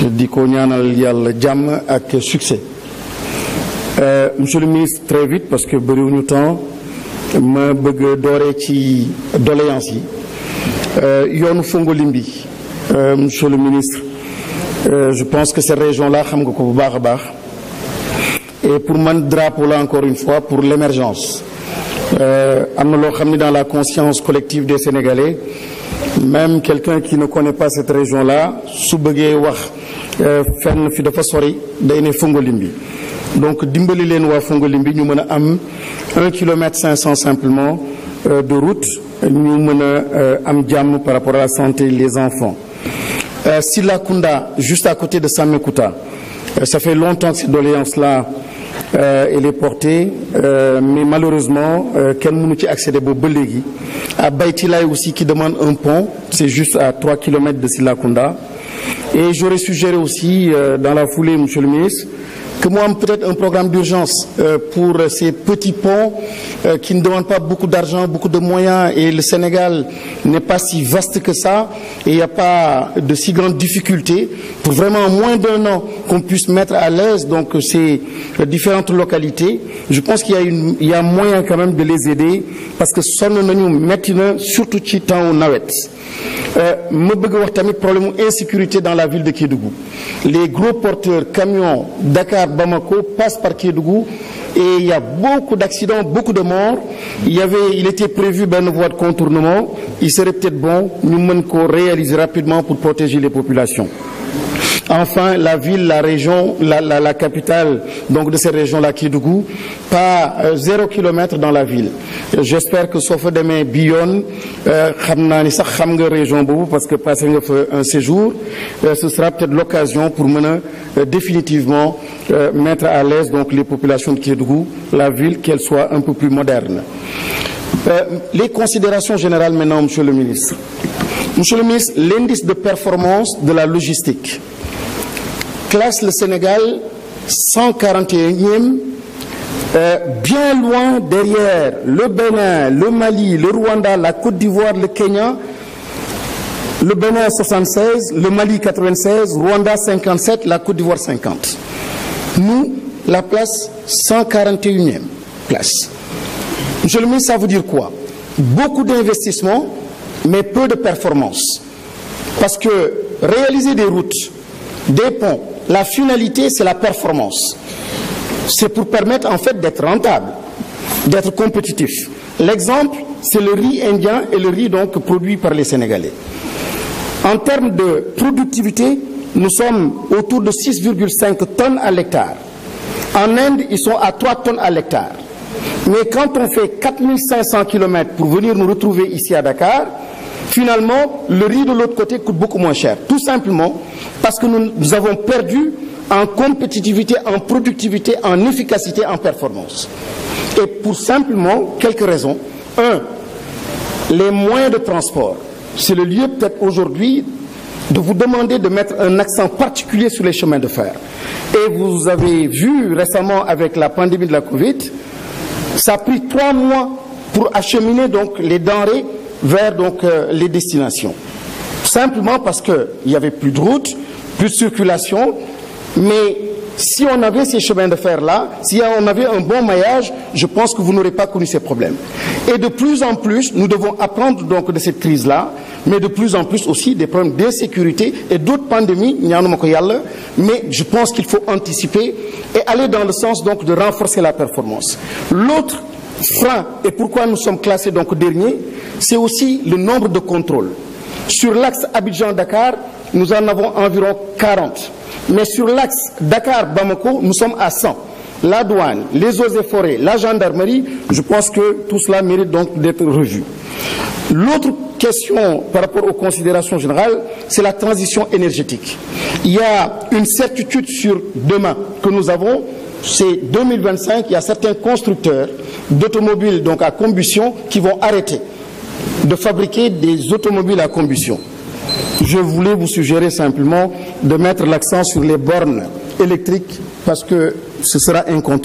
di ko ñaanal yàlla jàmm ak succès. Monsieur le ministre, très vite parce que bëriwuñu temps ma bëgg dooree ci doléance yi yoonu Fongolimbi. Monsieur le ministre, je pense que cette région-là xam nga ko bu baax a baax et pour man drapeau là encore une fois pour l'émergence. Am na loo xam ni dans la conscience collective des Sénégalais, même quelqu'un qui ne connaît pas cette région-là su bëggee wax fenn fi dafa sori day ne Fongolimbi. Donc dimbali leen waa Fongolimbi ñu mën a am 1,5 kilomètre simplement de route ñu mën a am jàmm par rapport à la santé des enfants. Silakunda, juste à côté de Samekuta, ça fait longtemps que cette doléance-là elle est portée, mais malheureusement kenn mënu ci accéder boobu ba léegi. À Baytilaay aussi qui demande un pont, c'est juste à 3 kilomètres de Silakunda. Et j'aurais suggéré aussi dans la foulée, monsieur le ministre, que moi peut-être un programme d'urgence pour ces petits ponts qui ne demandent pas beaucoup d'argent, beaucoup de moyens, et le Sénégal n'est pas si vaste que ça et il n'y a pas de si grandes difficultés pour vraiment en moins d'1 an qu'on puisse mettre à l'aise donc ces différentes localités. Je pense qu'il y a moyen quand même de les aider parce que sonn nañu metti na surtout ci temps nawet. Ma bëgg wax tamit problème insécurité dans la ville de Kédougou. Les gros porteurs camions Dakar-Bamako passent par Kédougou et il y a beaucoup d'accidents, beaucoup de morts. Il était prévu une voie de contournement. Il serait peut-être bon ñu mën ko réaliser rapidement pour protéger les populations. Enfin, la ville, la région, la capitale donc de cette région-là, Kédougou, pas 0 kilomètre dans la ville. J'espère que soo fa demee bi yoon xam naa ni sax xam nga région boobu parce que passé nga fa un séjour. Ce sera peut-être l'occasion pour mën a définitivement mettre à l'aise donc les populations de Kédougou, la ville, qu'elle soit un peu plus moderne. Les considérations générales maintenant, monsieur le ministre. Monsieur le ministre, l'indice de performance de la logistique classe le Sénégal 141e, bien loin derrière le Bénin, le Mali, le Rwanda, la Côte d'Ivoire, le Kenya. Le Bénin 76, le Mali 96, Rwanda 57, la Côte d'Ivoire 50. Nous, la place 141e place. Monsieur le ministre, ça veut dire quoi? Beaucoup d'investissements, mais peu de performance. Parce que réaliser des routes, des ponts, la finalité, c'est la performance. C'est pour permettre en fait d'être rentable, d'être compétitif. L'exemple, c'est le riz indien et le riz donc produit par les Sénégalais. En termes de productivité, nous sommes autour de 6,5 tonnes à l'hectare. En Inde, ils sont à 3 tonnes à l'hectare. Mais quand on fait 4500 km pour venir nous retrouver ici à Dakar, finalement, le riz de l'autre côté coûte beaucoup moins cher. Tout simplement parce que nous avons perdu en compétitivité, en productivité, en efficacité, en performance. Et pour simplement quelques raisons. Un, les moyens de transport. C'est le lieu peut-être aujourd'hui de vous demander de mettre un accent particulier sur les chemins de fer. Et vous avez vu récemment avec la pandémie de la Covid, ça a pris 3 mois pour acheminer donc les denrées vers donc les destinations. Simplement parce qu'il n'y avait plus de route, plus de circulation, mais si on avait ces chemins de fer-là, si on avait un bon maillage, je pense que vous n'aurez pas connu ces problèmes. Et de plus en plus, nous devons apprendre donc de cette crise-là, mais de plus en plus aussi des problèmes d'insécurité et d'autres pandémies, mais je pense qu'il faut anticiper et aller dans le sens donc de renforcer la performance. L'autre frein, et pourquoi nous sommes classés donc dernier, c'est aussi le nombre de contrôles. Sur l'axe Abidjan-Dakar, nous en avons environ 40. Mais sur l'axe Dakar-Bamako, nous sommes à 100. La douane, les eaux et forêts, la gendarmerie, je pense que tout cela mérite donc d'être revu. L'autre question par rapport aux considérations générales, c'est la transition énergétique. Il y a une certitude sur demain que nous avons, c'est 2025, il y a certains constructeurs d'automobiles donc à combustion qui vont arrêter de fabriquer des automobiles à combustion. Je voulais vous suggérer simplement de mettre l'accent sur les bornes électriques parce que ce sera incontournable.